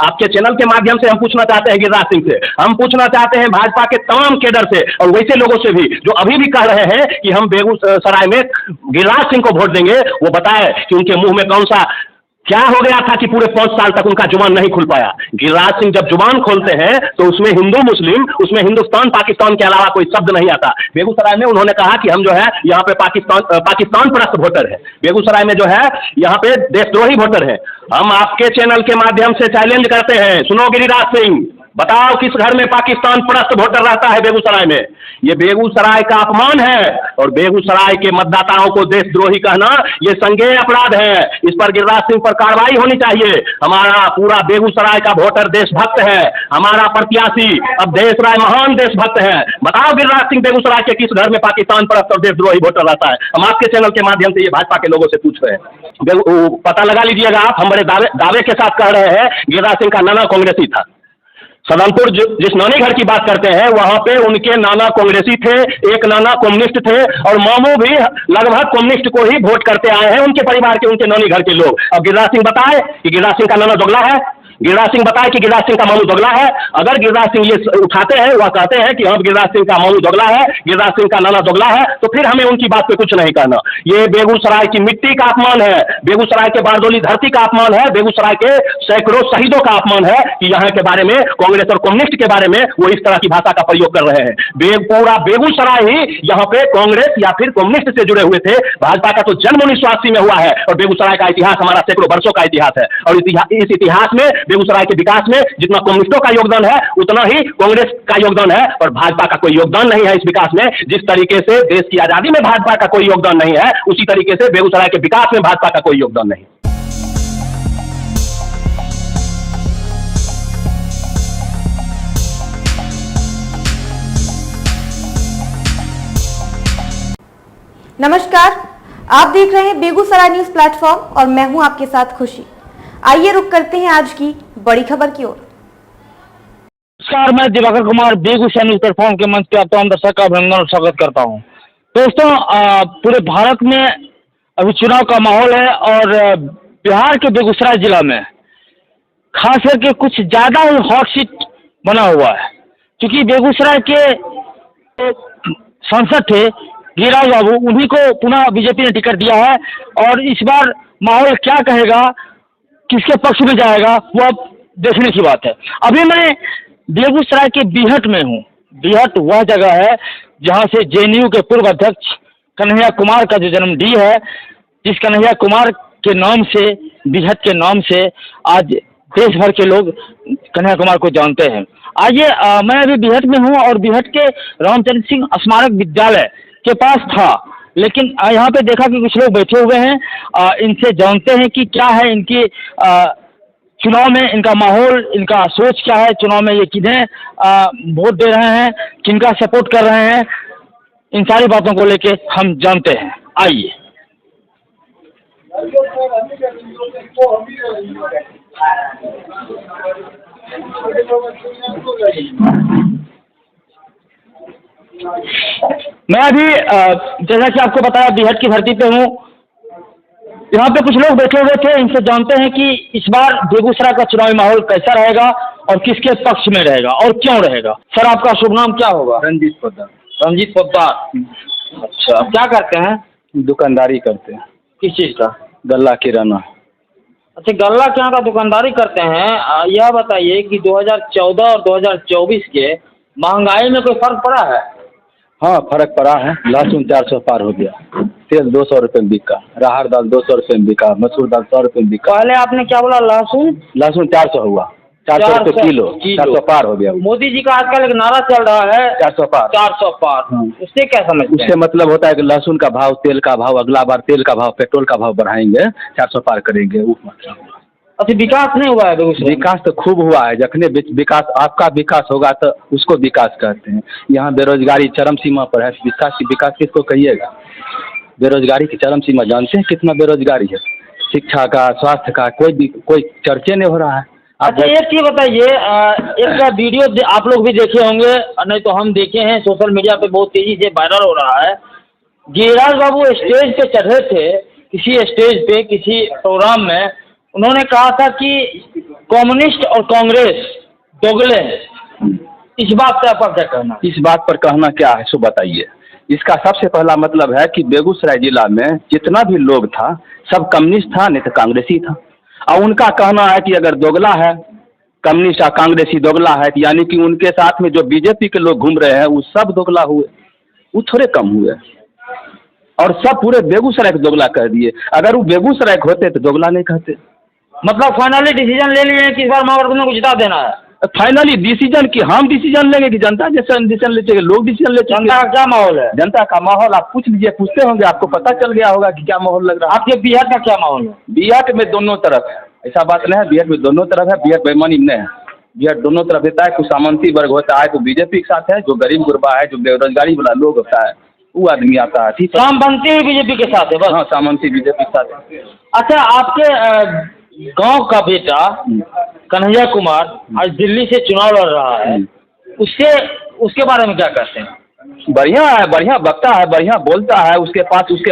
आपके चैनल के माध्यम से हम पूछना चाहते हैं गिरिराज सिंह से, हम पूछना चाहते हैं भाजपा के तमाम केडर से और वैसे लोगों से भी जो अभी भी कह रहे हैं कि हम बेगूसराय में गिरिराज सिंह को वोट देंगे, वो बताए कि उनके मुंह में कौन सा क्या हो गया था कि पूरे 5 साल तक उनका जुबान नहीं खुल पाया। गिरिराज सिंह जब जुबान खोलते हैं तो उसमें हिंदू मुस्लिम, उसमें हिंदुस्तान पाकिस्तान के अलावा कोई शब्द नहीं आता। बेगूसराय में उन्होंने कहा कि हम जो है यहाँ पे पाकिस्तान परस्त वोटर है, बेगूसराय में जो है यहाँ पे देशद्रोही वोटर है। हम आपके चैनल के माध्यम से चैलेंज करते हैं, सुनो गिरिराज सिंह, बताओ किस घर में पाकिस्तान परस्त वोटर रहता है बेगूसराय में? ये बेगूसराय का अपमान है और बेगूसराय के मतदाताओं को देशद्रोही कहना ये संज्ञेय अपराध है। इस पर गिरिराज सिंह पर कार्रवाई होनी चाहिए। हमारा पूरा बेगूसराय का वोटर देशभक्त है, हमारा प्रत्याशी अब देशराय महान देशभक्त है। बताओ गिरिराज सिंह, बेगूसराय के किस घर में पाकिस्तान परस्त और देशद्रोही वोटर रहता है? हम आपके चैनल के माध्यम से ये भाजपा के लोगों से पूछ रहे हैं, पता लगा लीजिएगा आप। हम बड़े दावे के साथ कह रहे हैं गिरिराज सिंह का नाना कांग्रेसी था। सदनपुर जिस नानी घर की बात करते हैं वहां पे उनके नाना कांग्रेसी थे, एक नाना कम्युनिस्ट थे और मामू भी लगभग कम्युनिस्ट को ही वोट करते आए हैं, उनके परिवार के, उनके नानी घर के लोग। अब गिरिराज सिंह बताए कि गिरिराज सिंह का नाना दोगला है, गिरिराज सिंह बताए कि गिरिराज सिंह का मामू दोगला है। अगर गिरिराज सिंह ये उठाते हैं, वह कहते हैं कि हम गिरिराज सिंह का मामू दोगला है, गिरिराज सिंह का नाना दोगला है, तो फिर हमें उनकी बात पे कुछ नहीं कहना। ये बेगूसराय की मिट्टी का अपमान है, बेगूसराय के बारदोली धरती का अपमान है, बेगूसराय के सैकड़ों शहीदों का अपमान है कि यहाँ के बारे में, कांग्रेस और कम्युनिस्ट के बारे में वो इस तरह की भाषा का प्रयोग कर रहे हैं। पूरा बेगूसराय ही यहाँ पे कांग्रेस या फिर कम्युनिस्ट से जुड़े हुए थे। भाजपा का तो जन्म 1980 में हुआ है और बेगूसराय का इतिहास हमारा सैकड़ों वर्षों का इतिहास है और इस इतिहास में बेगूसराय के विकास में जितना कम्युनिस्टों का योगदान है उतना ही कांग्रेस का योगदान है और भाजपा का कोई योगदान नहीं है इस विकास में। जिस तरीके से देश की आजादी में भाजपा का कोई योगदान नहीं है, उसी तरीके से बेगूसराय के विकास में भाजपा का कोई योगदान नहीं। नमस्कार, आप देख रहे हैं बेगूसराय न्यूज प्लेटफॉर्म और मैं हूं आपके साथ खुशी। आइए रुक करते हैं आज की बड़ी खबर की ओर। नमस्कार, मैं दिवाकर कुमार बेगूसराय न्यूज प्लेटफॉर्म के मंच पे आप तमाम दर्शक का अभिनंदन और स्वागत करता हूं। दोस्तों, पूरे भारत में अभी चुनाव का माहौल है और बिहार के बेगूसराय जिला में खास करके कुछ ज्यादा ही हॉट सीट बना हुआ है, क्योंकि बेगूसराय के सांसद थे गिरिराज बाबू, उन्हीं को पुनः बीजेपी ने टिकट दिया है और इस बार माहौल क्या कहेगा, किसके पक्ष में जाएगा, वो अब देखने की बात है। अभी मैं बेगूसराय के बीहट में हूँ। बीहट वह जगह है जहाँ से जेएनयू के पूर्व अध्यक्ष कन्हैया कुमार का जो जन्मदिन है, जिस कन्हैया कुमार के नाम से, बीहट के नाम से आज देश भर के लोग कन्हैया कुमार को जानते हैं। आइए, मैं अभी बीहट में हूँ और बीहट के रामचंद्र सिंह स्मारक विद्यालय के पास था, लेकिन यहाँ पे देखा कि कुछ लोग बैठे हुए हैं। इनसे जानते हैं कि क्या है इनकी चुनाव में इनका माहौल, इनका सोच क्या है, चुनाव में ये किन्हें वोट दे रहे हैं, किनका सपोर्ट कर रहे हैं, इन सारी बातों को लेके हम जानते हैं। आइए। मैं अभी जैसा कि आपको बताया बीहट की धरती पे हूँ। यहाँ पे कुछ लोग बैठे हुए थे, इनसे जानते हैं कि इस बार बेगूसराय का चुनावी माहौल कैसा रहेगा और किसके पक्ष में रहेगा और क्यों रहेगा। सर, आपका शुभ नाम क्या होगा? रंजीत पोद्दार। रंजीत पोद्दार। अच्छा, क्या करते हैं? दुकानदारी करते हैं। किस चीज़ का? गल्ला किराना। अच्छा, गल्ला के यहाँ का दुकानदारी करते हैं। यह बताइए कि 2014 और 2024 के महंगाई में कोई फर्क पड़ा है? हाँ, फर्क पड़ा है। लहसुन 400 पार हो गया, तेल 200 रुपये में बिका, राहर दाल 200 रुपये में बिका, मसूर दाल 100 रुपये में बिका। पहले आपने क्या बोला? लहसुन 400 हुआ, 400 रुपये किलो, 400 पार हो गया। मोदी जी का आजकल एक नारा चल रहा है 400 पार। 400 पार। उससे क्या समझते हैं? उससे मतलब होता है कि लहसुन का भाव, तेल का भाव, अगला बार तेल का भाव, पेट्रोल का भाव बढ़ाएंगे, 400 पार करेंगे, वो मतलब। अच्छा, विकास नहीं हुआ है? विकास तो खूब हुआ है। जखने विकास, आपका विकास होगा तो उसको विकास कहते हैं। यहाँ बेरोजगारी चरम सीमा पर है, विकास किसको कहिएगा? बेरोजगारी की चरम सीमा जानते हैं कितना बेरोजगारी है? शिक्षा का, स्वास्थ्य का कोई चर्चे नहीं हो रहा है। अच्छा, एक चीज बताइए, एक वीडियो आप लोग भी देखे होंगे, नहीं तो हम देखे हैं, सोशल मीडिया पे बहुत तेजी से वायरल हो रहा है। गिरिराज बाबू स्टेज पे चढ़े थे, किसी स्टेज पे किसी प्रोग्राम में, उन्होंने कहा था कि कम्युनिस्ट और कांग्रेस दोगले हैं, इस बात पे आपका क्या कहना है? इस बात पर कहना क्या है सो बताइए। इसका सबसे पहला मतलब है कि बेगूसराय जिला में जितना भी लोग था सब कम्युनिस्ट था, नहीं तो कांग्रेसी था। और उनका कहना है कि अगर दोगला है, कम्युनिस्ट और कांग्रेसी दोगला है, यानी कि उनके साथ में जो बीजेपी के लोग घूम रहे हैं वो सब दोगला हुए, वो थोड़े कम हुए। और सब पूरे बेगूसराय को दोगला कह दिए। अगर वो बेगूसराय के होते तो दोगला नहीं कहते। मतलब फाइनली डिसीजन ले लिए हैं कि इस बार महागठबंधन को जिता देना है? फाइनली डिसीजन की हम डिसीजन लेंगे कि जनता जैसा डिसीजन लेते, लोग डिसीजन लेते। जनता का क्या माहौल है? जनता का माहौल आप पूछ लीजिए, पूछते होंगे आपको पता चल गया होगा कि क्या माहौल लग रहा है। आपके बिहार का क्या माहौल है? बिहार में दोनों तरफ है, ऐसा बात नहीं है। बिहार में दोनों तरफ है, बिहार बेईमानी नहीं है। बिहार दोनों तरफ देता है। कुछ सामंती वर्ग होता है तो बीजेपी के साथ है, जो गरीब गुरबा है, जो बेरोजगारी वाला लोग होता है वो आदमी आता है। ठीक है, सामंती बीजेपी के साथ है बस? हाँ, सामंती बीजेपी के साथ है। अच्छा, आपके गांव का बेटा कन्हैया कुमार आज दिल्ली से चुनाव लड़ रहा है, उसके बारे में क्या कहते हैं? बढ़िया है, बढ़िया बकता है, बढ़िया बोलता है। उसके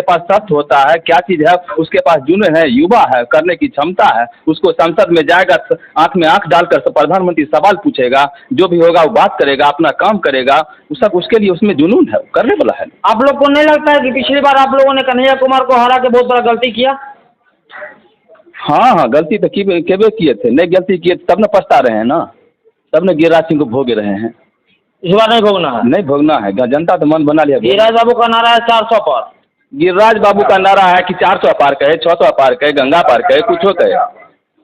पास तथ्य होता है, क्या चीज़ है उसके पास, जुनून है, युवा है, करने की क्षमता है। उसको संसद में जाएगा, आंख में आंख डालकर प्रधानमंत्री सवाल पूछेगा, जो भी होगा वो बात करेगा, अपना काम करेगा। वो सब उसके लिए उसमें जुनून है, करने वाला है। आप लोग को नहीं लगता है कि पिछली बार आप लोगों ने कन्हैया कुमार को हरा के बहुत बड़ा गलती किया? हाँ, गलती तो केबे किए थे, नहीं गलती किए तब न पछता रहे हैं ना, तब न गिरिराज सिंह को भोगे रहे हैं। इस बार नहीं भोगना है? नहीं भोगना है, जनता तो मन बना लिया। गिरिराज बाबू का नारा है 400 पार। गिरिराज बाबू का नारा है कि 400 पार कहे, 600 पार कहे, गंगा पार कहे,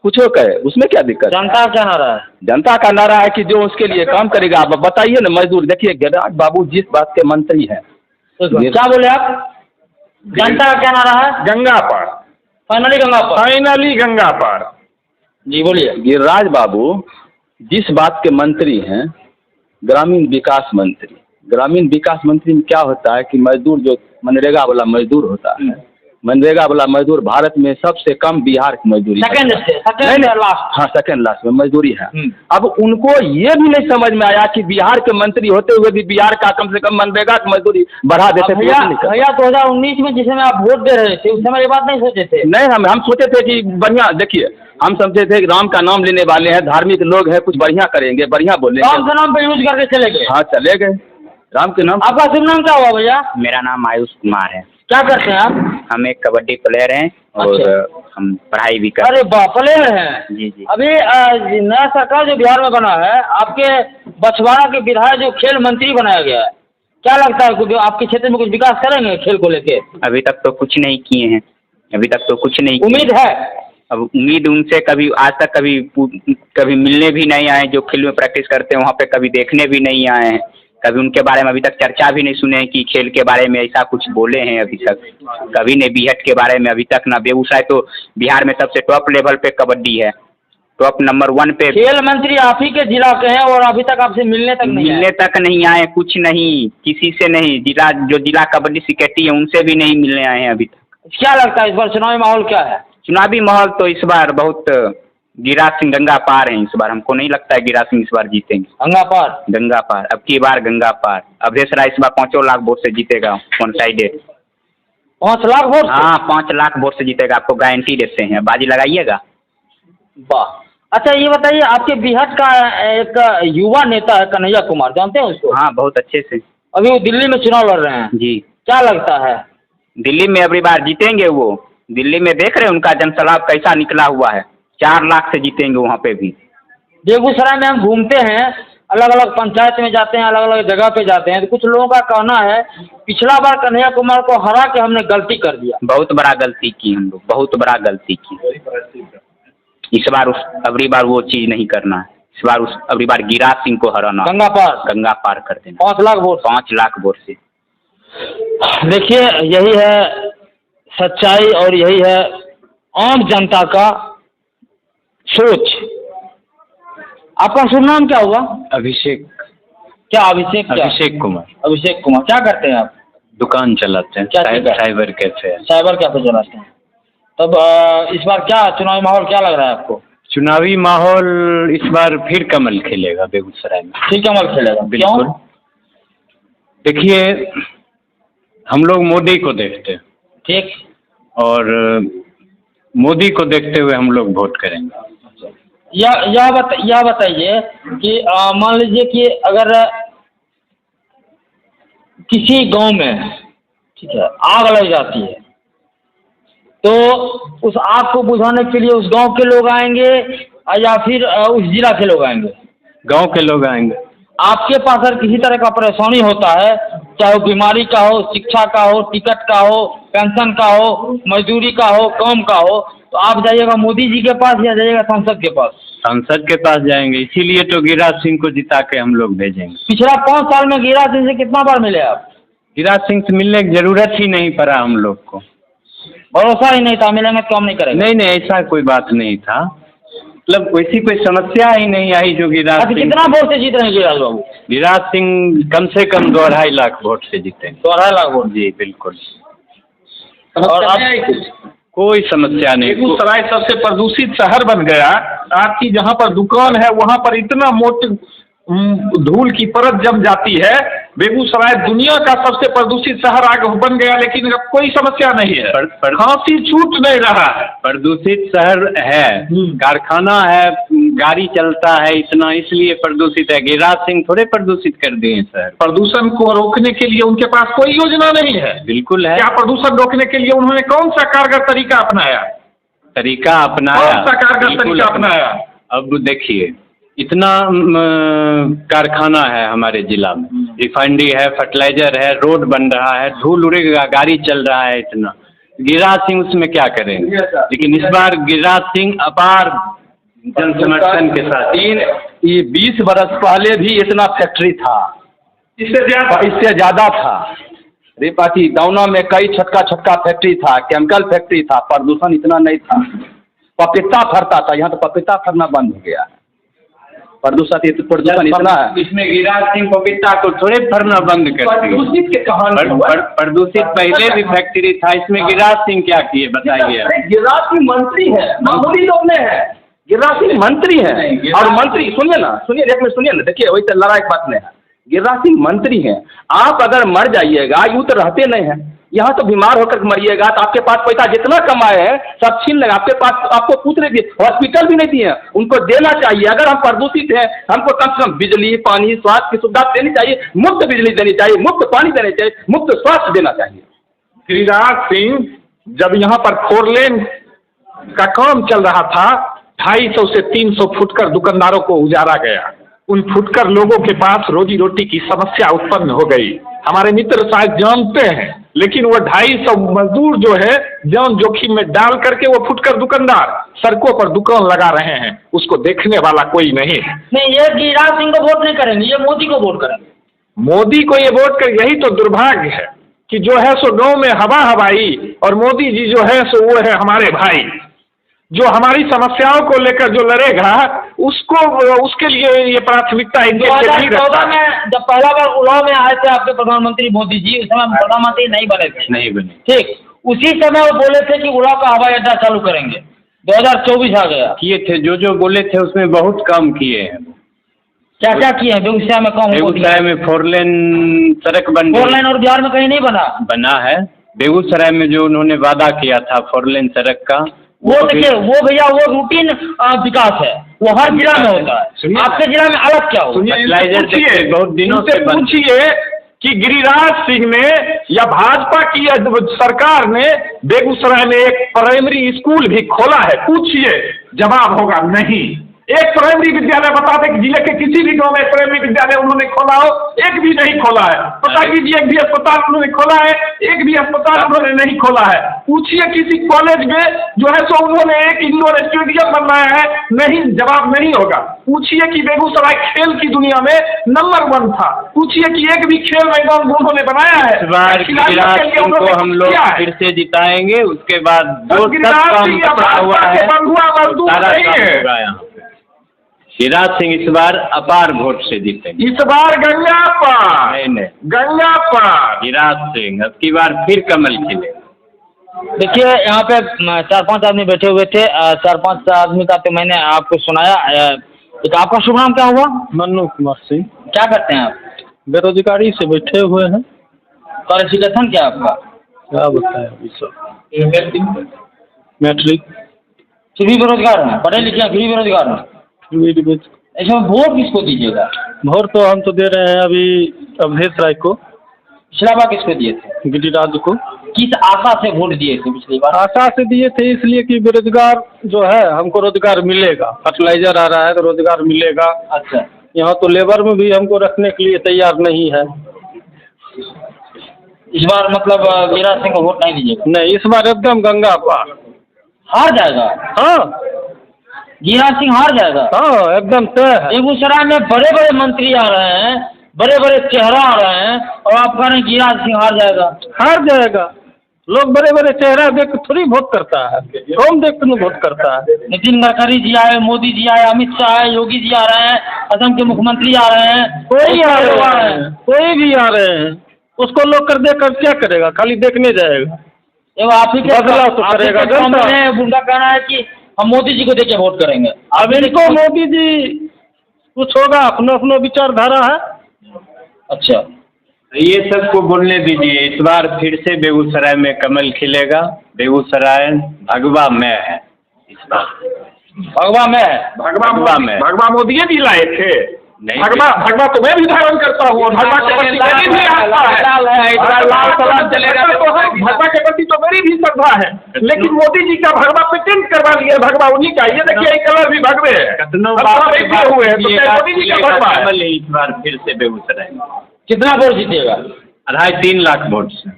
कुछ कहे, उसमें क्या दिक्कत? जनता का क्या नारा है? जनता का नारा है कि जो उसके लिए काम करेगा। आप बताइए ना, मजदूर देखिए, गिरिराज बाबू जिस बात के मंत्री हैं। क्या बोले आप? जनता का क्या नारा है? गंगा पार, फाइनली गंगा पार। फाइनली गंगा पार। जी बोलिए। गिरिराज बाबू जिस बात के मंत्री हैं, ग्रामीण विकास मंत्री। ग्रामीण विकास मंत्री में क्या होता है कि मजदूर, जो मनरेगा वाला मजदूर होता है, मनरेगा वाला मजदूर भारत में सबसे कम बिहार की मजदूरी, सेकंड लास्ट। हाँ, सेकंड लास्ट में मजदूरी है। अब उनको ये भी नहीं समझ में आया कि बिहार के मंत्री होते हुए भी बिहार का कम से कम मनरेगा की मजदूरी बढ़ा देते। भैया 2019 में जिस समय आप वोट दे रहे थे उस समय ये बात नहीं सोचे थे? नहीं, हम सोचे थे कि बढ़िया, देखिए हम समझे थे कि राम का नाम लेने वाले हैं, धार्मिक लोग हैं, कुछ बढ़िया करेंगे, बढ़िया बोलेंगे। राम के नाम पे यूज करके चले गए? हाँ, चले गए राम के नाम। आपका शुभ नाम क्या हुआ भैया? मेरा नाम आयुष कुमार है। क्या करते हैं आप? हम एक कबड्डी प्लेयर हैं और हम पढ़ाई भी करते अरे बाप, प्लेयर हैं? जी जी। अभी नया सरकार जो बिहार में बना है, आपके बछवाड़ा के विधायक जो खेल मंत्री बनाया गया है, क्या लगता है कि आपके क्षेत्र में कुछ विकास करेंगे खेल को लेके? अभी तक तो कुछ नहीं किए हैं, अभी तक तो कुछ नहीं किए। उम्मीद है? अब उम्मीद उनसे कभी आज तक कभी मिलने भी नहीं आए। जो खेल में प्रैक्टिस करते हैं वहाँ पे कभी देखने भी नहीं आए हैं। कभी उनके बारे में अभी तक चर्चा भी नहीं सुने कि खेल के बारे में ऐसा कुछ बोले हैं। अभी तक कभी नहीं बीहट के बारे में अभी तक ना। बेगूसराय तो बिहार में सबसे टॉप लेवल पे कबड्डी है, टॉप नंबर 1 पे। खेल मंत्री आप ही के जिला के हैं और अभी तक आपसे मिलने तक नहीं आए? कुछ नहीं, किसी से नहीं। जिला कबड्डी सेक्रेटरी है उनसे भी नहीं मिलने आए हैं अभी तक। क्या लगता है इस बार चुनावी माहौल क्या है? चुनावी माहौल तो इस बार बहुत गिरिराज सिंह गंगा पार हैं। इस बार हमको नहीं लगता है गिरिराज सिंह इस बार जीतेंगे। गंगा पार अब की बार गंगा पार। अवधेश राय इस बार 5 लाख वोट से जीतेगा, वन साइडेड। 5 लाख वोट? हाँ, 5 लाख वोट से जीतेगा, आपको गारंटी देते हैं। बाजी लगाइएगा। वाह। अच्छा ये बताइए, आपके बिहार का एक युवा नेता है कन्हैया कुमार, जानते हैं उसको? हाँ, बहुत अच्छे से। अभी वो दिल्ली में चुनाव लड़ रहे हैं जी। क्या लगता है दिल्ली में अगली बार जीतेंगे वो? दिल्ली में देख रहे हैं उनका जनसलाब कैसा निकला हुआ है, 4 लाख से जीतेंगे वहाँ पे भी। बेगूसराय में हम घूमते हैं, अलग अलग पंचायत में जाते हैं, अलग अलग जगह पे जाते हैं, तो कुछ लोगों का कहना है पिछला बार कन्हैया कुमार को हरा के हमने गलती कर दिया। बहुत बड़ा गलती की हम लोग, बहुत बड़ा गलती की। इस बार अगली बार वो चीज़ नहीं करना है। इस बार अगली बार गिरिराज सिंह को हराना, गंगा पार कर देना। 5 लाख वोट? 5 लाख वोट से। देखिए यही है सच्चाई और यही है आम जनता का सोच। आपका शुभ नाम क्या हुआ? अभिषेक। क्या अभिषेक? अभिषेक कुमार। अभिषेक कुमार। क्या करते हैं आप? दुकान चलाते हैं, साइबर कैफे। साइबर कैफे चलाते हैं। तब इस बार क्या चुनावी माहौल क्या लग रहा है आपको? चुनावी माहौल इस बार फिर कमल खेलेगा बेगूसराय में। फिर कमल खेलेगा? बिल्कुल। देखिए हम लोग मोदी को देखते हैं, ठीक, और मोदी को देखते हुए हम लोग वोट करेंगे। यह बताइए कि मान लीजिए कि अगर किसी गांव में, ठीक है, आग लग जाती है, तो उस आग को बुझाने के लिए उस गांव के लोग आएंगे या फिर उस जिला के लोग आएंगे? गांव के लोग आएंगे। आपके पास अगर किसी तरह का परेशानी होता है, चाहे वो बीमारी का हो, शिक्षा का हो, टिकट का हो, पेंशन का हो, मजदूरी का हो, काम का हो, तो आप जाइएगा मोदी जी के पास या जाइएगा सांसद के पास? सांसद के पास जाएंगे, इसीलिए तो गिरिराज सिंह को जिता के हम लोग भेजेंगे। पिछला 5 साल में गिरिराज सिंह से कितना बार मिले आप? गिरिराज सिंह से मिलने की जरूरत ही नहीं पड़ा हम लोग को। भरोसा ही नहीं था, मिलेंगे तो काम नहीं करेंगे? नहीं, ऐसा कोई बात नहीं था, मतलब वैसी कोई समस्या ही नहीं आई जो गिरिराज सिंह। कितना वोट से जीत रहे हैं गिरिराज बाबू? गिरिराज सिंह कम से कम 2-2.5 लाख वोट से जीते। 2.5 लाख वोट? जी बिल्कुल। और अब कोई समस्या नहीं। बेगूसराय सबसे प्रदूषित शहर बन गया। आपकी जहाँ पर दुकान है वहाँ पर इतना मोटी धूल की परत जम जाती है। बेगूसराय दुनिया का सबसे प्रदूषित शहर आगे बन गया, लेकिन अब कोई समस्या नहीं है। खांसी छूट नहीं रहा है। प्रदूषित शहर है, कारखाना है, गाड़ी चलता है इतना, इसलिए प्रदूषित है। गिरिराज सिंह थोड़े प्रदूषित कर दिए शहर। प्रदूषण को रोकने के लिए उनके पास कोई योजना नहीं है। बिल्कुल है। क्या प्रदूषण रोकने के लिए उन्होंने कौन सा कारगर तरीका अपनाया? अपनाया कौन सा कारगर तरीका अपनाया? अब देखिए, इतना कारखाना है हमारे जिला में, रिफाइनरी है, फर्टिलाइजर है, रोड बन रहा है, धूल उड़ेगा, गाड़ी चल रहा है इतना। गिरिराज सिंह उसमें क्या करेंगे? लेकिन इस बार गिरिराज सिंह अपार जन समर्थन के साथ। ये 20 बरस पहले भी इतना फैक्ट्री था, इससे ज़्यादा था। रेपाटी दौना में कई छोटका फैक्ट्री था, केमिकल फैक्ट्री था, प्रदूषण इतना नहीं था। पपीता फरता था, यहाँ तो पपीता फरना बंद हो गया। प्रदूषण इतना है। इसमें गिरिराज सिंह पपीता को थोड़े फरना बंद कर दिया। प्रदूषित पहले भी फैक्ट्री था, इसमें गिरिराज सिंह क्या किए बताइए? गिरिराज सिंह मंत्री है, मामूली लोग नहीं है। गिरिराज सिंह मंत्री है, और मंत्री सुनिए ना, एक मिनट सुनिए ना, देखिए वैसे लड़ाई बात नहीं है। गिरिराज सिंह मंत्री हैं, आप अगर मर जाइएगा, यूँ तो रहते नहीं हैं, यहाँ तो बीमार होकर मरिएगा तो आपके पास पैसा जितना कमाए हैं सब छीन लेगा आपके पास। आपको पूछने की हॉस्पिटल भी नहीं दिए, उनको देना चाहिए। अगर हम प्रदूषित हैं, हमको कम से कम बिजली, पानी, स्वास्थ्य की सुविधा देनी चाहिए। मुफ्त बिजली देनी चाहिए, मुफ्त पानी देनी चाहिए, मुफ्त स्वास्थ्य देना चाहिए। गिरिराज सिंह जब यहाँ पर 4 लेन का काम चल रहा था, 250 से 300 फुटकर दुकानदारों को उजाड़ा गया। उन फुटकर लोगों के पास रोजी रोटी की समस्या उत्पन्न हो गई। हमारे मित्र शायद जानते हैं, लेकिन वो 250 मजदूर जो है जान जोखिम में डाल करके वो फुटकर दुकानदार सड़कों पर दुकान लगा रहे हैं, उसको देखने वाला कोई नहीं है। नहीं, ये गिरिराज सिंह को वोट नहीं करेंगे, ये मोदी को वोट करेंगे। मोदी को ये वोट कर, यही तो दुर्भाग्य है कि जो है सो गाँव में हवा हवाई, और मोदी जी जो है सो वो है हमारे भाई, जो हमारी समस्याओं को लेकर जो लड़ेगा उसको, उसके लिए ये प्राथमिकता इनके लिए नहीं रखता। 2014 में जब पहला बार उड़ाव में आए थे आपके प्रधानमंत्री मोदी जी, उस समय प्रधानमंत्री नहीं बने थे। नहीं बने, ठीक, उसी समय वो बोले थे कि उड़ाव का हवाई अड्डा चालू करेंगे। 2024 आ गया, किए थे, जो बोले थे उसमें बहुत कम किए हैं। क्या क्या किए हैं बेगूसराय में? कम बेगूसराय में 4 लेन सड़क बन गई। 4 लेन और बिहार में कहीं नहीं बना है। बेगूसराय में जो उन्होंने वादा किया था 4 लेन सड़क का, वो देखिए, वो भैया वो रूटीन विकास है, वो हर जिला में होता है। आपके जिला में अलग क्या हो? बहुत दिनों से पूछिए कि गिरिराज सिंह ने या भाजपा की सरकार ने बेगूसराय में एक प्राइमरी स्कूल भी खोला है? पूछिए, जवाब होगा नहीं। एक प्राइमरी विद्यालय बता दें कि जिले के किसी भी गांव में प्राइमरी विद्यालय उन्होंने खोला हो? एक भी नहीं खोला है। पता कीजिए, एक भी अस्पताल उन्होंने खोला है? एक भी अस्पताल उन्होंने नहीं खोला है। पूछिए किसी कॉलेज में जो है सो उन्होंने एक इंडोर स्टेडियम बनवाया है? नहीं, जवाब नहीं होगा। पूछिए कि बेगूसराय खेल की दुनिया में नंबर 1 था, पूछिए कि एक भी खेल मैदान उन्होंने बनाया है? इस बार गिरिराज सिंह को हम लोग फिर से जिताएंगे, उसके बाद जो गिरिराज सिंह गिरिराज सिंह इस बार अपार वोट से जीतेंगे। इस बार गंगा पार, नहीं, गंगा पार गिरिराज सिंह अब की बार फिर कमल खिले। देखिए, यहाँ पे 4-5 आदमी बैठे हुए थे। 4-5 आदमी का तो मैंने आपको सुनाया। एक आपका शुभ नाम क्या हुआ? मन्नू कुमार सिंह। क्या करते हैं आप? बेरोजगारी से बैठे हुए हैं। क्वालिफिकेशन क्या आपका? क्या बताएं अभी सब। मैट्रिक। फिर भी बेरोजगार हैं? पढ़े लिखे हैं फिर भी बेरोजगार हैं? वीड बेच। इसमें वोट किसको दीजिएगा? वोट तो हम तो दे रहे हैं अभी अवधेश राय को, पिछला बार किसको दिए थे? गिरिराज को। किस आशा से वोट दिए थे पिछली बार? आशा से दिए थे इसलिए कि बेरोजगार जो है हमको रोजगार मिलेगा, फर्टिलाइजर आ रहा है तो रोजगार मिलेगा। अच्छा, यहाँ तो लेबर में भी हमको रखने के लिए तैयार नहीं है। इस बार मतलब गिरिराज सिंह को वोट नहीं दीजिएगा? नहीं, इस बार एकदम गंगा पार। हार जाएगा? हाँ गिरिराज सिंह हार जाएगा? हाँ, एकदम तय है। बेगूसराय में बड़े बड़े मंत्री आ रहे हैं, बड़े बड़े चेहरा आ रहे हैं, और आप कह रहे हैं गिरिराज सिंह हार जाएगा? हार जाएगा। लोग बड़े बड़े चेहरा देख के थोड़ी वोट करता है, कौन देख के वोट करता है। नितिन गडकरी जी आए, मोदी जी आए, अमित शाह आए, योगी जी आ रहे हैं, असम के मुख्यमंत्री आ रहे हैं, कोई आ रहे हैं, कोई भी आ रहे हैं। उसको लोग कर देकर क्या करेगा, खाली देखने जाएगा। एवं आप ही के बदलाव तो करेगा जनता। उनका कहना है कि हम मोदी जी को देके वोट करेंगे। अब इनको मोदी जी कुछ होगा, अपना अपना विचारधारा है। अच्छा, ये सबको बोलने दीजिए। इस बार फिर से बेगूसराय में कमल खिलेगा। बेगूसराय भगवा में है इस बार। भगवा में है? भगवा मोदी जी लाए थे। नहीं, भगवा तो मैं भी धारण करता हूँ। भगवा के प्रति मेरी भी आस्था है। भगवा के प्रति तो मेरी भी श्रद्धा है, लेकिन मोदी जी का भगवा पेटेंट करवा लिया। भगवा उन्हीं का, ये देखिए ये कलर भी भगवे है। हुए हैं तो मोदी जी का भगवा है। इस बार फिर से बेगूसराय में कितना वोट जीतेगा? 2.5-3 लाख वोट से।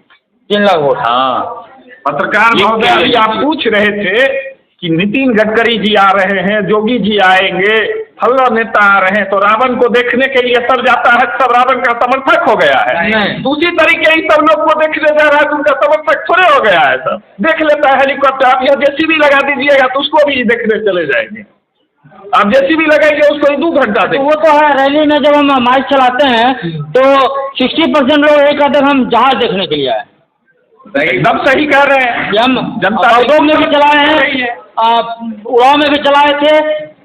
3 लाख वोट? हाँ। पत्रकार महोदय, अभी आप पूछ रहे थे कि नितिन गडकरी जी आ रहे हैं, योगी जी आएंगे, फल्ला नेता आ रहे हैं, तो रावण को देखने के लिए सब जाता है, सब रावण का समर्थक हो गया है। दूसरी तरीके ही सब लोग को देखने जा रहा है, उनका समर्थक थोड़े हो गया है। सब देख लेता है हेलीकॉप्टर। आप यहाँ जेसीबी लगा दीजिएगा तो उसको भी देखने चले जाएंगे। आप जेसीबी लगाइए उसको 2 घंटा देखें। वो तो है, रैली में जब हम माइक चलाते हैं तो 60% लोग ये कहते हैं हम जहाज देखने के लिए आए। एकदम सही कह रहे हैं। हम जनता उद्योग में भी चलाए हैं, उड़ाव में भी चलाए थे,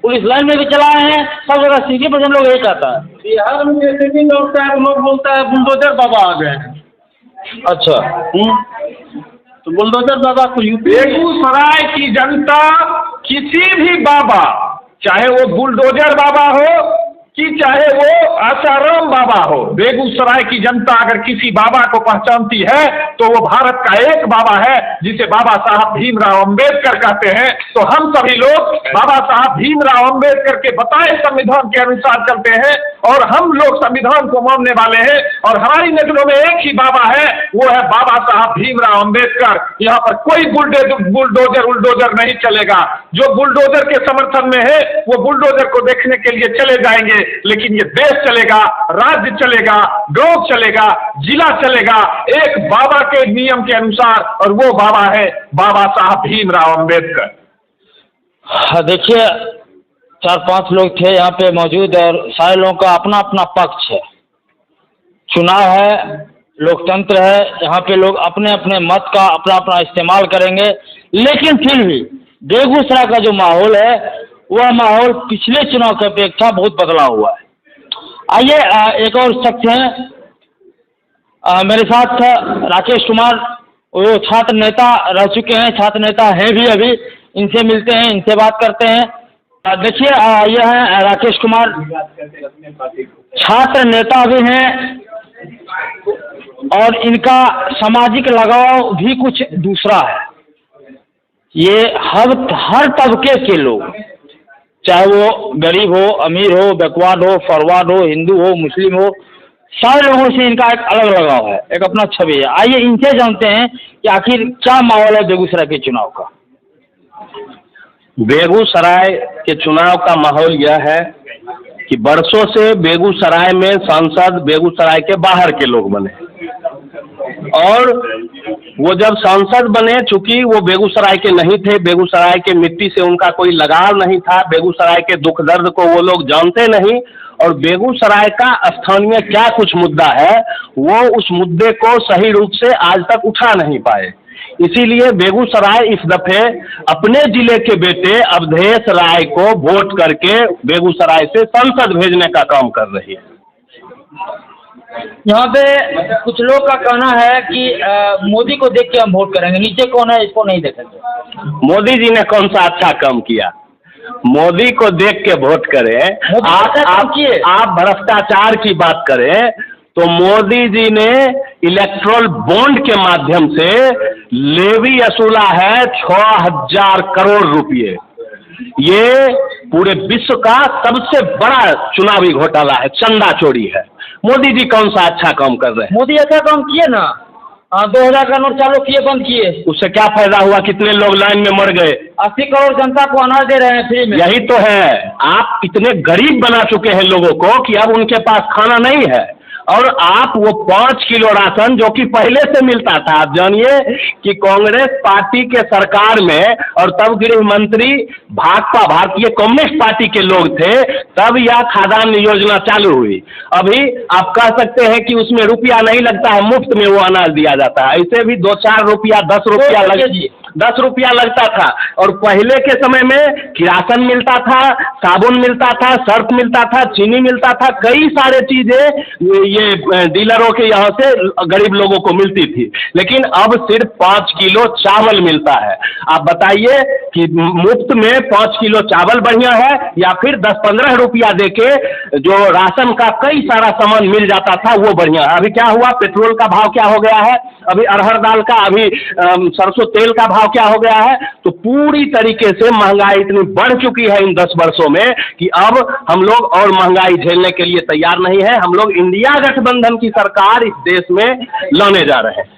पुलिस लाइन में भी चलाए हैं, सब जगह 60% लोग यही कहता है। बिहार में जैसे भी लौटता है लोग बोलता है बुलडोजर बाबा आ गए हैं। अच्छा, तो बुलडोजर बाबा को बेगूसराय की जनता किसी भी बाबा, चाहे वो बुलडोजर बाबा हो कि चाहे वो आसाराम बाबा हो, बेगूसराय की जनता अगर किसी बाबा को पहचानती है तो वो भारत का एक बाबा है जिसे बाबा साहब भीमराव अंबेडकर कहते हैं। तो हम सभी लोग बाबा साहब भीमराव अंबेडकर के बताए संविधान के अनुसार चलते हैं और हम लोग संविधान को मानने वाले हैं। और हमारी नजरों में एक ही बाबा है, वो है बाबा साहब भीमराव अंबेडकर। यहाँ पर कोई बुलडोजर नहीं चलेगा। जो बुलडोजर के समर्थन में है वो बुलडोजर को देखने के लिए चले जाएंगे, लेकिन ये देश चलेगा, राज्य चलेगा, गांव चलेगा, जिला चलेगा एक बाबा के नियम के अनुसार, और वो बाबा है बाबा साहब भीमराव अंबेडकर। देखिए 4-5 लोग थे यहाँ पे मौजूद और सारे लोगों का अपना अपना पक्ष है। चुनाव है, लोकतंत्र है, यहाँ पे लोग अपने अपने मत का अपना अपना इस्तेमाल करेंगे। लेकिन फिर भी बेगूसराय का जो माहौल है वह माहौल पिछले चुनाव की अपेक्षा बहुत बदला हुआ है। आइए एक और शख्स हैं मेरे साथ, राकेश कुमार, वो छात्र नेता रह चुके हैं, छात्र नेता हैं भी अभी। इनसे मिलते हैं, इनसे बात करते हैं। देखिए यह है राकेश कुमार, छात्र नेता भी हैं और इनका सामाजिक लगाव भी कुछ दूसरा है। ये हर तबके के लोग, चाहे वो गरीब हो, अमीर हो, बैकवर्ड हो, फॉरवर्ड हो, हिंदू हो, मुस्लिम हो, सारे लोगों से इनका एक अलग लगाव है, एक अपना छवि है। आइए इनसे जानते हैं कि आखिर क्या माहौल है बेगूसराय के चुनाव का। बेगूसराय के चुनाव का माहौल यह है कि बरसों से बेगूसराय में सांसद बेगूसराय के बाहर के लोग बने, और वो जब सांसद बने, चूंकि वो बेगूसराय के नहीं थे, बेगूसराय के मिट्टी से उनका कोई लगाव नहीं था, बेगूसराय के दुख दर्द को वो लोग जानते नहीं, और बेगूसराय का स्थानीय क्या कुछ मुद्दा है वो उस मुद्दे को सही रूप से आज तक उठा नहीं पाए। इसीलिए बेगूसराय इस दफे अपने जिले के बेटे अवधेश राय को वोट करके बेगूसराय से संसद भेजने का काम कर रही है। यहाँ पे कुछ लोग का कहना है कि मोदी को देख के हम वोट करेंगे, नीचे कौन है इसको नहीं देखेंगे। मोदी जी ने कौन सा अच्छा काम किया? मोदी को देख के वोट करें। आप भ्रष्टाचार की बात करें तो मोदी जी ने इलेक्ट्रल बॉन्ड के माध्यम से लेवी वसूला है 6000 करोड़ रुपए। ये पूरे विश्व का सबसे बड़ा चुनावी घोटाला है, चंदा चोरी है। मोदी जी कौन सा अच्छा काम कर रहे हैं? मोदी अच्छा काम किए ना, 2000 का नोट चालू किए, बंद किए। उससे क्या फायदा हुआ? कितने लोग लाइन में मर गए? 80 करोड़ जनता को अनाज दे रहे हैं फ्री में। यही तो है, आप इतने गरीब बना चुके हैं लोगों को कि अब उनके पास खाना नहीं है। और आप वो 5 किलो राशन जो कि पहले से मिलता था, आप जानिए कि कांग्रेस पार्टी के सरकार में और तब गृह मंत्री भाकपा भारतीय कम्युनिस्ट पार्टी के लोग थे, तब यह खाद्यान्न योजना चालू हुई। अभी आप कह सकते हैं कि उसमें रुपया नहीं लगता है, मुफ्त में वो अनाज दिया जाता है। ऐसे भी 2-4 रुपया 10 रुपया लगता था। और पहले के समय में किरासन मिलता था, साबुन मिलता था, सर्फ मिलता था, चीनी मिलता था, कई सारे चीजें ये डीलरों के यहाँ से गरीब लोगों को मिलती थी। लेकिन अब सिर्फ 5 किलो चावल मिलता है। आप बताइए कि मुफ्त में 5 किलो चावल बढ़िया है या फिर 10-15 रुपया देके जो राशन का कई सारा सामान मिल जाता था वो बढ़िया है? अभी क्या हुआ? पेट्रोल का भाव क्या हो गया है, अभी अरहर दाल का, अभी सरसों तेल का भाव क्या हो गया है। तो पूरी तरीके से महंगाई इतनी बढ़ चुकी है इन 10 वर्षों में कि अब हम लोग और महंगाई झेलने के लिए तैयार नहीं है। हम लोग इंडिया गठबंधन की सरकार इस देश में लाने जा रहे हैं।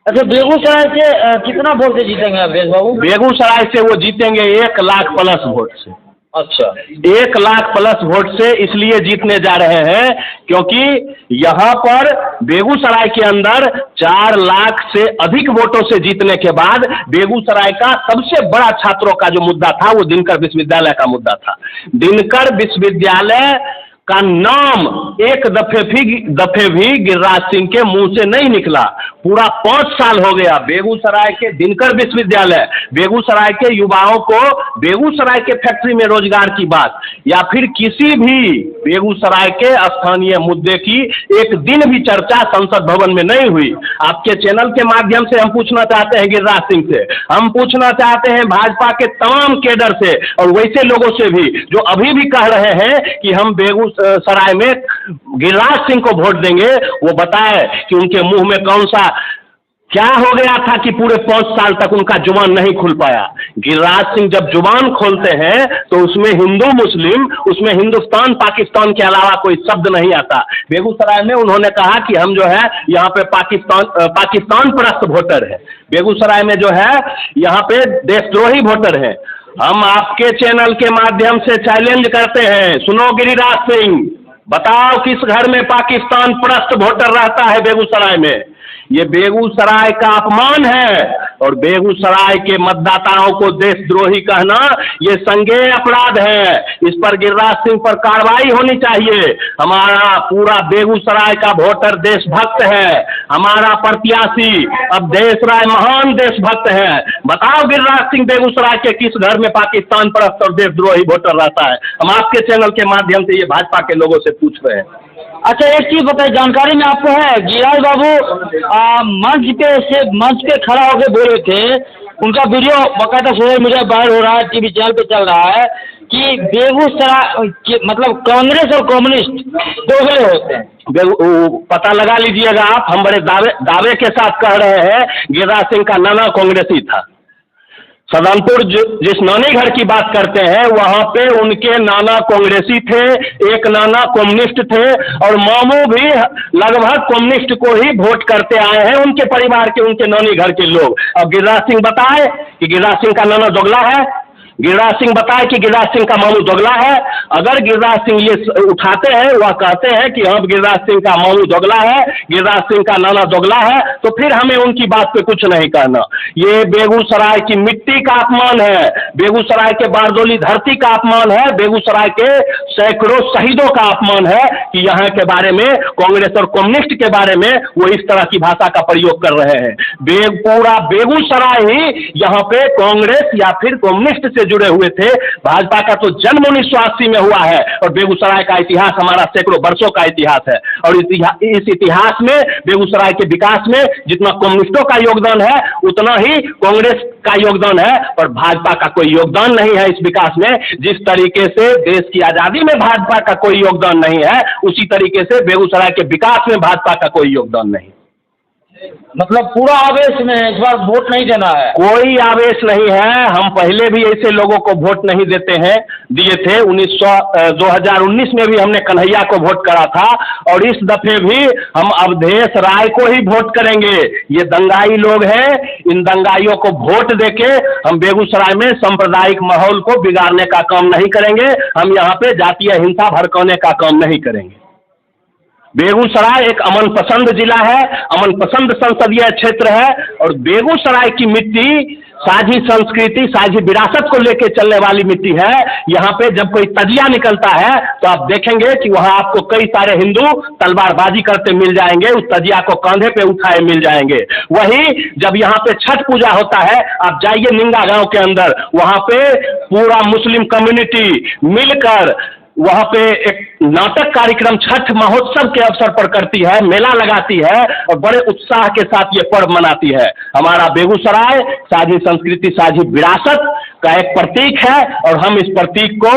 अच्छा, बेगूसराय से कितना वोट से जीतेंगे अवधेश बाबू? बेगूसराय से वो जीतेंगे 1 लाख प्लस वोट से। अच्छा, 1 लाख प्लस वोट से इसलिए जीतने जा रहे हैं क्योंकि यहाँ पर बेगूसराय के अंदर 4 लाख से अधिक वोटों से जीतने के बाद बेगूसराय का सबसे बड़ा छात्रों का जो मुद्दा था वो दिनकर विश्वविद्यालय का मुद्दा था। दिनकर विश्वविद्यालय का नाम एक दफे भी गिरिराज सिंह के मुंह से नहीं निकला। पूरा 5 साल हो गया बेगूसराय के दिनकर विश्वविद्यालय, बेगूसराय के युवाओं को बेगूसराय के फैक्ट्री में रोजगार की बात या फिर किसी भी बेगूसराय के स्थानीय मुद्दे की एक दिन भी चर्चा संसद भवन में नहीं हुई। आपके चैनल के माध्यम से हम पूछना चाहते हैं गिरिराज सिंह से, हम पूछना चाहते हैं भाजपा के तमाम केडर से और वैसे लोगों से भी जो अभी भी कह रहे हैं कि हम बेगूसराय में गिरिराज सिंह को वोट देंगे, वो बताए कि उनके मुंह में कौन सा क्या हो गया था कि पूरे 5 साल तक उनका जुबान नहीं खुल पाया। गिरिराज सिंह जब जुबान खोलते हैं तो उसमें हिंदू मुस्लिम, उसमें हिंदुस्तान पाकिस्तान के अलावा कोई शब्द नहीं आता। बेगूसराय में उन्होंने कहा कि हम जो है यहाँ पे पाकिस्तान परस्त वोटर है, बेगूसराय में जो है यहाँ पे देशद्रोही वोटर है। हम आपके चैनल के माध्यम से चैलेंज करते हैं, सुनो गिरिराज सिंह, बताओ किस घर में पाकिस्तान परस्त वोटर रहता है बेगूसराय में? ये बेगूसराय का अपमान है और बेगूसराय के मतदाताओं को देशद्रोही कहना ये संज्ञेय अपराध है। इस पर गिरिराज सिंह पर कार्रवाई होनी चाहिए। हमारा पूरा बेगूसराय का वोटर देशभक्त है, हमारा प्रत्याशी अवधेश राय महान देशभक्त है। बताओ गिरिराज सिंह, बेगूसराय के किस घर में पाकिस्तान परस्त और देशद्रोही वोटर रहता है? हम आपके चैनल के माध्यम से ये भाजपा के लोगों से पूछ रहे हैं। अच्छा, एक चीज बताइए, जानकारी में आपको है गिरिराज बाबू मंच पे खड़ा होकर बोले थे, उनका वीडियो बकायदा सोशल मीडिया वायरल हो रहा है, टीवी चैनल पे चल रहा है कि बेगूसराय मतलब कांग्रेस और कम्युनिस्ट दोगले होते हैं। पता लगा लीजिएगा आप, हम बड़े दावे के साथ कह रहे हैं गिरिराज सिंह का नाना कांग्रेसी था। सदनपुर जिस नानी घर की बात करते हैं वहाँ पे उनके नाना कांग्रेसी थे, एक नाना कम्युनिस्ट थे और मामू भी लगभग कम्युनिस्ट को ही वोट करते आए हैं, उनके परिवार के, उनके नानी घर के लोग। अब गिरिराज सिंह बताए कि गिरिराज सिंह का नाना दोगला है, गिरिराज सिंह बताए कि गिरिराज सिंह का मामू दोगला है। अगर गिरिराज सिंह ये उठाते हैं, वह कहते हैं कि हाँ गिरिराज सिंह का मामू दोगला है, गिरिराज सिंह का नाना दोगला है, तो फिर हमें उनकी बात पे कुछ नहीं कहना। ये बेगूसराय की मिट्टी का अपमान है, बेगूसराय के बारदोली धरती का अपमान है, बेगूसराय के सैकड़ों शहीदों का अपमान है कि यहाँ के बारे में, कांग्रेस और कम्युनिस्ट के बारे में वो इस तरह की भाषा का प्रयोग कर रहे हैं। पूरा बेगूसराय ही यहाँ पे कांग्रेस या फिर कम्युनिस्ट से जुड़े हुए थे। भाजपा का तो जन्म 1980 में हुआ है और बेगूसराय का इतिहास हमारा सैकड़ों वर्षों का इतिहास है। और इस इतिहास में बेगूसराय के विकास में जितना कम्युनिस्टों का योगदान है उतना ही कांग्रेस का योगदान है, और भाजपा का कोई योगदान नहीं है इस विकास में। जिस तरीके से देश की आजादी में भाजपा का कोई योगदान नहीं है, उसी तरीके से बेगूसराय के विकास में भाजपा का कोई योगदान नहीं। मतलब पूरा आवेश में इस बार वोट नहीं देना है? कोई आवेश नहीं है। हम पहले भी ऐसे लोगों को वोट नहीं देते हैं, दिए थे। 2019 में भी हमने कन्हैया को वोट करा था, और इस दफे भी हम अवधेश राय को ही वोट करेंगे। ये दंगाई लोग हैं, इन दंगाइयों को वोट देके हम बेगूसराय में सांप्रदायिक माहौल को बिगाड़ने का काम नहीं करेंगे। हम यहाँ पे जातीय हिंसा भड़काने का काम नहीं करेंगे। बेगूसराय एक अमन पसंद जिला है, अमन पसंद संसदीय क्षेत्र है, और बेगूसराय की मिट्टी साझी संस्कृति, साझी विरासत को लेकर चलने वाली मिट्टी है। यहाँ पे जब कोई तजिया निकलता है तो आप देखेंगे कि वहाँ आपको कई सारे हिंदू तलवारबाजी करते मिल जाएंगे, उस तजिया को कंधे पे उठाए मिल जाएंगे। वहीं जब यहाँ पे छठ पूजा होता है, आप जाइए निंगा गांव के अंदर, वहाँ पे पूरा मुस्लिम कम्युनिटी मिलकर वहाँ पे एक नाटक कार्यक्रम छठ महोत्सव के अवसर पर करती है, मेला लगाती है, और बड़े उत्साह के साथ ये पर्व मनाती है। हमारा बेगूसराय साझी संस्कृति, साझी विरासत का एक प्रतीक है, और हम इस प्रतीक को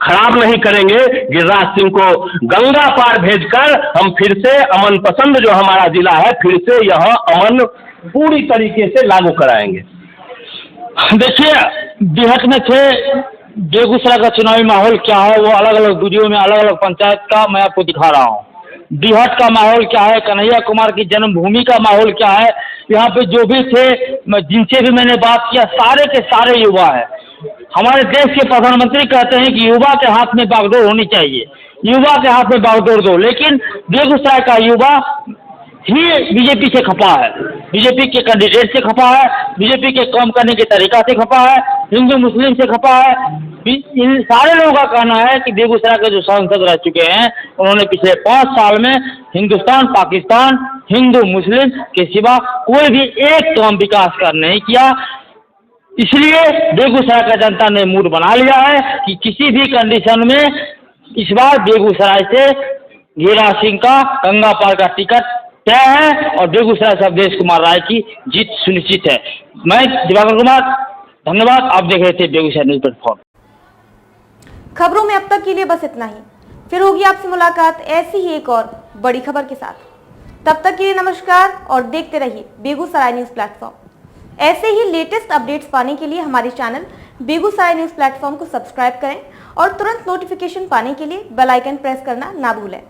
खराब नहीं करेंगे। गिरिराज सिंह को गंगा पार भेजकर हम फिर से अमन पसंद जो हमारा जिला है, फिर से यहाँ अमन पूरी तरीके से लागू कराएंगे। देखिए, बिहट में थे, बेगूसराय का चुनावी माहौल क्या है वो अलग अलग वीडियो में अलग अलग पंचायत का मैं आपको दिखा रहा हूँ। बिहट का माहौल क्या है, कन्हैया कुमार की जन्मभूमि का माहौल क्या है, यहाँ पे जो भी थे, जिनसे भी मैंने बात किया, सारे के सारे युवा है। हमारे देश के प्रधानमंत्री कहते हैं कि युवा के हाथ में बागडोर होनी चाहिए, युवा के हाथ में बागडोर दो, लेकिन बेगूसराय का युवा ही बीजेपी से खपा है, बीजेपी के कैंडिडेट से खपा है, बीजेपी के काम करने के तरीका से खपा है, हिंदू मुस्लिम से खपा है। इन सारे लोगों का कहना है कि बेगूसराय के जो सांसद रह चुके हैं, उन्होंने पिछले 5 साल में हिंदुस्तान, पाकिस्तान, हिंदू मुस्लिम के सिवा कोई भी एक काम विकास का नहीं किया। इसलिए बेगूसराय का जनता ने मूड बना लिया है कि किसी भी कंडीशन में इस बार बेगूसराय से गिरिराज सिंह का गंगा पार का टिकट तय है, और बेगूसराय से अवधेश कुमार राय की जीत सुनिश्चित है। मैं दिवाकर कुमार, धन्यवाद। आप देख रहे थे बेगूसराय न्यूज प्लेटफॉर्म। खबरों में अब तक के लिए बस इतना ही। फिर होगी आपसे मुलाकात ऐसी ही एक और बड़ी खबर के साथ। तब तक के लिए नमस्कार और देखते रहिए बेगूसराय न्यूज प्लेटफॉर्म। ऐसे ही लेटेस्ट अपडेट्स पाने के लिए हमारे चैनल बेगूसराय न्यूज प्लेटफॉर्म को सब्सक्राइब करें और तुरंत नोटिफिकेशन पाने के लिए बेल आइकन प्रेस करना ना भूलें।